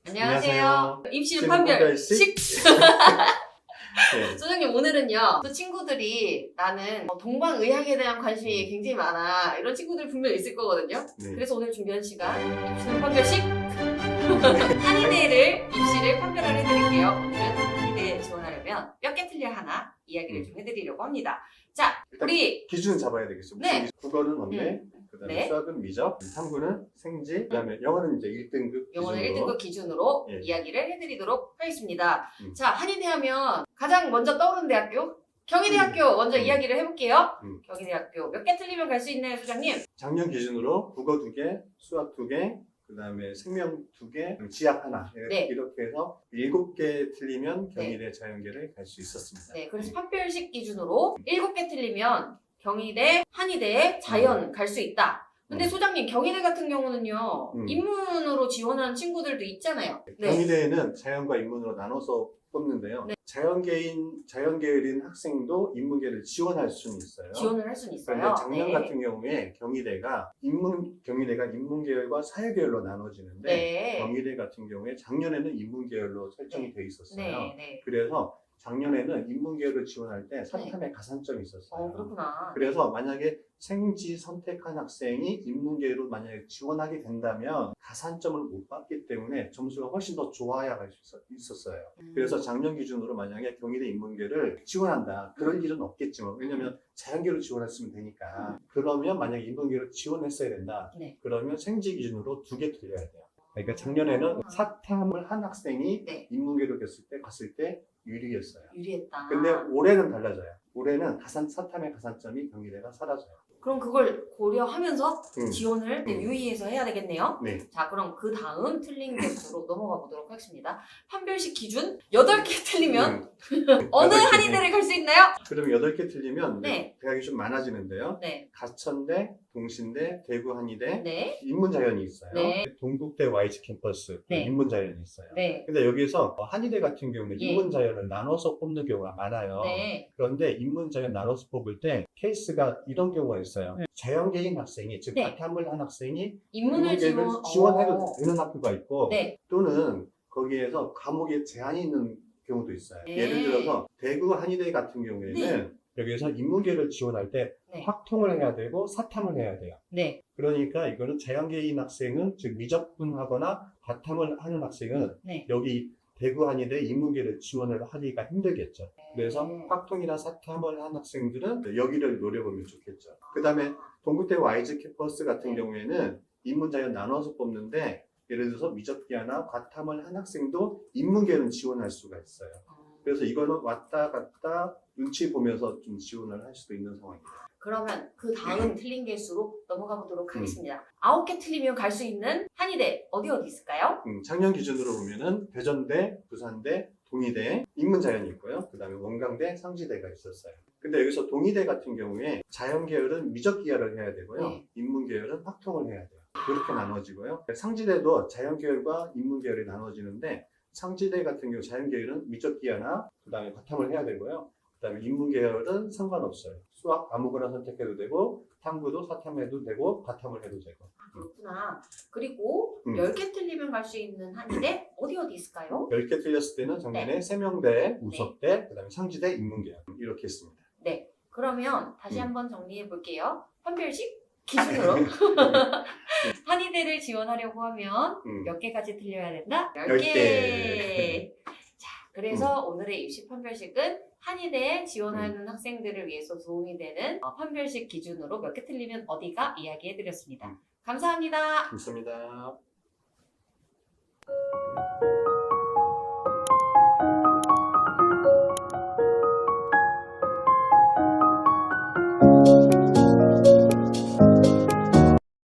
안녕하세요. 입시는 판별식. 판별식. 네. 소장님, 오늘은요, 또 친구들이 나는 동방의학에 대한 관심이 굉장히 많아, 이런 친구들 분명 있을 거거든요. 네. 그래서 오늘 준비한 시간, 입시는 판별식. 한의대를 입시를 판별을 해드릴게요. 오늘은 한의대에 지원하려면 몇 개 틀려 하나 이야기를 좀 해드리려고 합니다. 자, 일단 우리 기준은 잡아야 되겠죠. 네. 국어는 언어, 그다음에 네. 수학은 미적, 탐구는 생지, 그다음에 영어는 이제 1등급 영어는 기준으로. 1등급 기준으로 예. 이야기를 해드리도록 하겠습니다. 음. 자, 한의대 하면 가장 먼저 떠오르는 대학교? 경희대학교 먼저 이야기를 해볼게요. 경희대학교 몇 개 틀리면 갈 수 있나요, 소장님? 작년 기준으로 국어 2개, 수학 2개, 그다음에 생명 2개, 지학 하나 네. 이렇게 해서 7개 틀리면 경희대 자연계를 갈 수 있었습니다. 네, 그래서 판별식 기준으로 7개 틀리면 경희대, 한의대에 자연 갈 수 있다. 근데 소장님, 경희대 같은 경우는요, 인문으로 지원하는 친구들도 있잖아요. 네. 경희대에는 자연과 인문으로 나눠서 뽑는데요. 네. 자연계열인 학생도 인문계를 지원할 수는 있어요. 지원을 할 수는 있어요. 그런데 작년 네. 같은 경우에 경희대가 인문계열과 사회계열로 나눠지는데 네. 경희대 같은 경우에 작년에는 인문계열로 설정이 돼 있었어요. 네, 네. 그래서 작년에는 인문계열을 지원할 때 사탐에 가산점이 있었어요. 그렇구나. 그래서 만약에 생지 선택한 학생이 인문계로 만약에 지원하게 된다면 가산점을 못 받기 때문에 점수가 훨씬 더 좋아야 할 수 있었어요. 그래서 작년 기준으로 만약에 경희대 인문계를 지원한다. 그럴 일은 없겠지만 왜냐면 자연계로 지원했으면 되니까. 그러면 만약에 인문계로 지원했어야 된다. 네. 그러면 생지 기준으로 2개 틀려야 돼요. 그러니까 작년에는 사탐을 한 학생이 네. 인문계로 갔을 때 유리했어요. 유리했다. 근데 올해는 달라져요. 올해는 사탐의 가산점이 경희대가 사라져요. 그럼 그걸 고려하면서 지원을 음. 유의해서 해야 되겠네요. 네. 자, 그럼 그 다음 틀린 개수로 넘어가 보도록 하겠습니다. 판별식 기준 8개 틀리면 어느 8개. 한의대를 갈 수 있나요? 그러면 8개 틀리면 네. 대학이 좀 많아지는데요. 네. 가천대, 동신대, 대구한의대, 네. 인문자연이 있어요. 네. 동국대 YG 캠퍼스, 네. 인문자연이 있어요. 네. 근데 여기서 한의대 같은 경우는 예. 인문자연을 나눠서 뽑는 경우가 많아요. 네. 그런데 인문자연 나눠서 뽑을 때 케이스가 이런 경우가 있어요. 자연계인 학생이, 즉 네. 바탐을 한 학생이 인문을 인문계를 지원해도 되는 학교가 있고 네. 또는 거기에서 과목에 제한이 있는 경우도 있어요. 네. 예를 들어서 대구 한의대 같은 경우에는 여기에서 인문계를 지원할 때 네. 확통을 해야 되고 사탐을 해야 돼요. 네. 그러니까 이거는 자연계인 학생은 즉 미적분하거나 바탐을 하는 학생은 네. 여기 대구 한의대 인문계를 지원을 하기가 힘들겠죠. 그래서 확통이나 사탐을 한 학생들은 여기를 노려보면 좋겠죠. 그 다음에 동국대 YG 캠퍼스 같은 네. 경우에는 인문자연 나눠서 뽑는데 예를 들어서 미적기하나 과탐을 한 학생도 인문계는 지원할 수가 있어요. 그래서 이거는 왔다 갔다 눈치 보면서 좀 지원을 할 수도 있는 상황입니다. 그러면 그 다음 틀린 개수로 넘어가 보도록 하겠습니다. 9개 틀리면 갈 수 있는 한의대 어디 있을까요? 작년 기준으로 보면은 대전대, 부산대, 동의대, 인문자연이 있고요. 그 다음에 원광대, 상지대가 있었어요. 근데 여기서 동의대 같은 경우에 자연계열은 미적기하를 해야 되고요. 네. 인문계열은 확통을 해야 돼요. 그렇게 나눠지고요. 상지대도 자연계열과 인문계열이 나눠지는데 상지대 같은 경우 자연계열은 미적기하나 그 다음에 바탐을 해야 되고요. 그 다음에 인문계열은 상관없어요. 수학 아무거나 선택해도 되고 탐구도 사탐해도 되고 바탐을 해도 되고. 그렇구나. 그리고 10개 틀리면 갈 수 있는 한의대 어디 있을까요? 10개 틀렸을 때는 작년에 세명대, 우석대, 그 다음에 상지대, 인문계열 이렇게 했습니다. 네. 그러면 다시 한번 정리해 볼게요. 판별식 기준으로 한의대를 지원하려고 하면 몇 개까지 틀려야 된다? 10개. 자, 그래서 오늘의 입시 판별식은 한의대에 지원하는 학생들을 위해서 도움이 되는 판별식 기준으로 몇 개 틀리면 어디가 이야기해 드렸습니다. 감사합니다. 감사합니다.